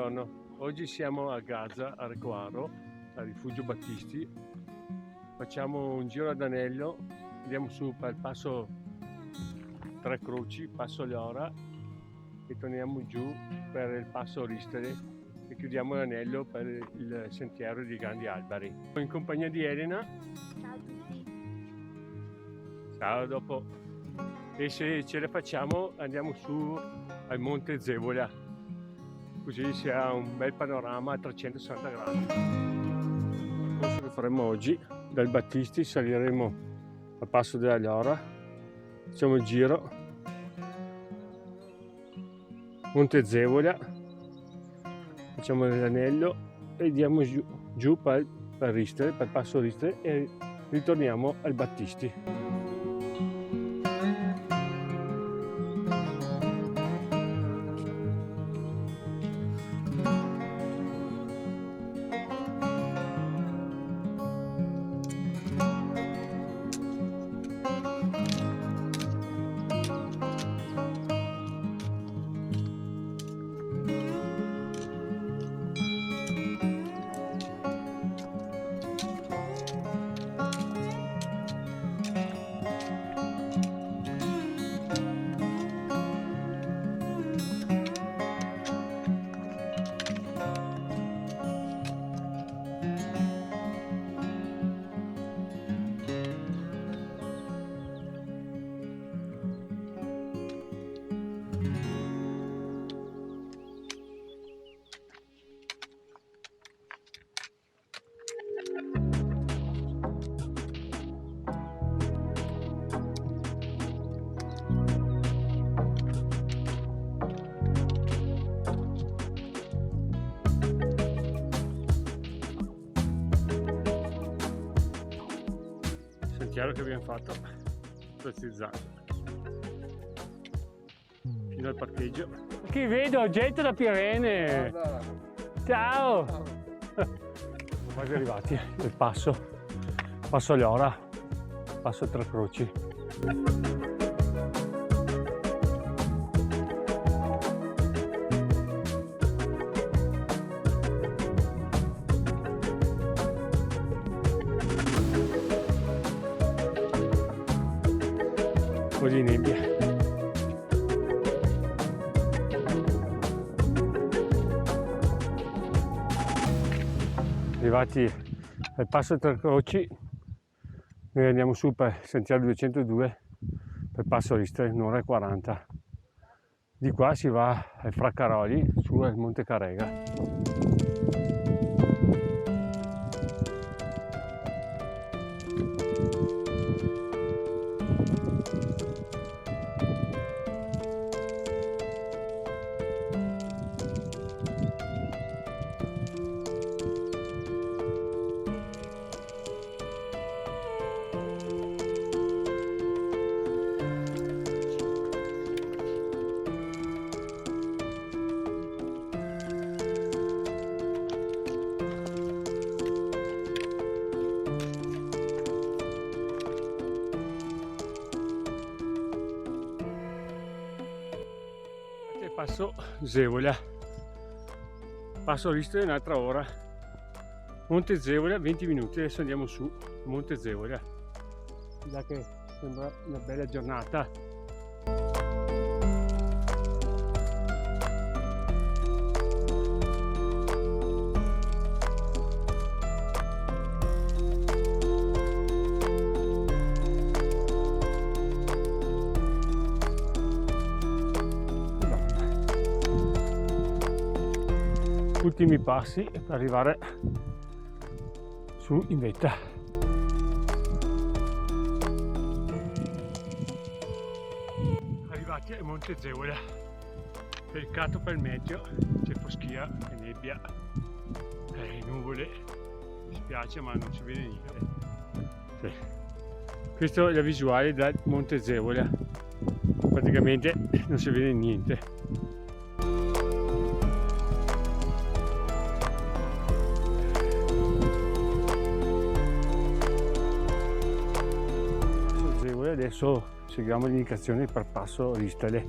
Buongiorno, oggi siamo a Gaza, a Recoaro, al rifugio Battisti. Facciamo un giro ad anello, andiamo su per il passo Tre Croci, passo Leora e torniamo giù per il passo Oristole e chiudiamo l'anello per il sentiero dei Grandi Alberi. In compagnia di Elena. Ciao a tutti. Ciao, dopo. E se ce la facciamo andiamo su al Monte Zevola, così si ha un bel panorama a 360 gradi. Il percorso che faremo oggi, dal Battisti saliremo al passo della Leora, facciamo il giro, Monte Zevola, facciamo l'anello e andiamo giù per Ristere, per il passo Ristere e ritorniamo al Battisti. Chiaro che abbiamo fatto precisato fino al parcheggio. Qui vedo gente da Pirene. Ciao. Siamo quasi arrivati al passo Leora, passo Tre Croci. Un po' di nebbia. Arrivati al passo Tre Croci, noi andiamo su per il sentiero 202 per il passo Ristere, un'ora e 40. Di qua si va ai Fraccaroli, su al Monte Carega. Passo Zevola, passo Ristere un'altra ora, Monte Zevola 20 minuti, adesso andiamo su Monte Zevola, da che sembra una bella giornata. Ultimi passi per arrivare su in vetta. Arrivati a Monte Zevola, peccato per il meteo, c'è foschia e nebbia e nuvole, mi spiace ma non si vede niente. Sì. Questa è la visuale da Monte Zevola, praticamente non si vede niente. Adesso seguiamo le indicazioni per passo Ristere.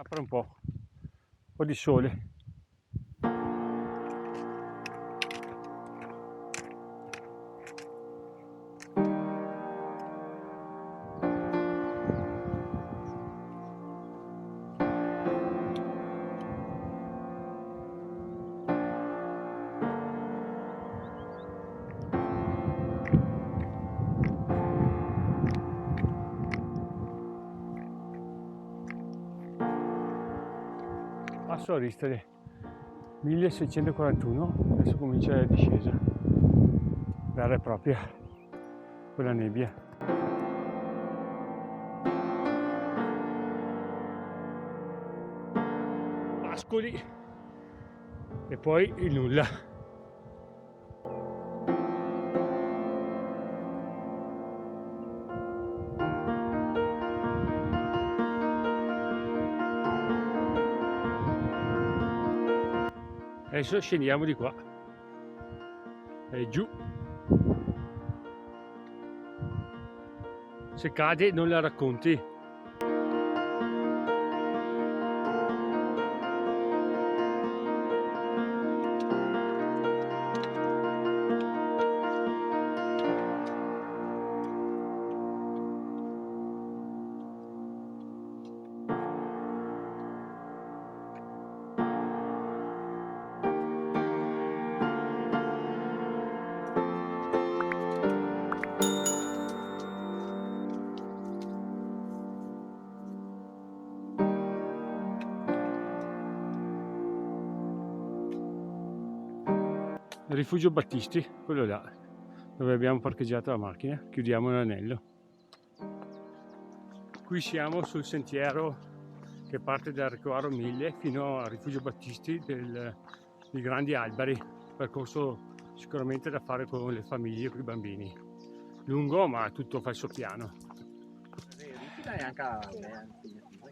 apre un po' di sole. Passo a Ristede 1641, adesso comincia la discesa vera e propria con la nebbia. Pascoli e poi il nulla. Adesso scendiamo di qua e giù. Se cade non la racconti. Rifugio Battisti, quello là, dove abbiamo parcheggiato la macchina. Chiudiamo l'anello. Qui siamo sul sentiero che parte da Arcoaro 1000 fino al Rifugio Battisti dei Grandi Alberi, percorso sicuramente da fare con le famiglie e con i bambini. Lungo ma tutto falso piano.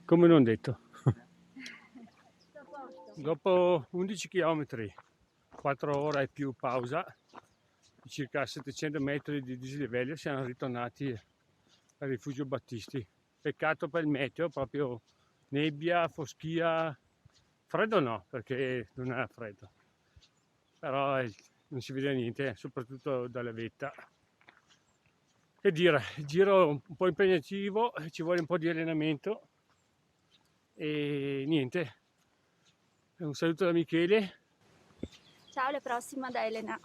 Come non detto. Dopo 11 km, 4 ore e più pausa, circa 700 metri di dislivello, siamo ritornati al Rifugio Battisti. Peccato per il meteo, proprio nebbia, foschia, freddo no, perché non era freddo, però non si vede niente, soprattutto dalla vetta. Che dire, il giro un po' impegnativo, ci vuole un po' di allenamento e niente. Un saluto da Michele. Ciao, alla prossima da Elena.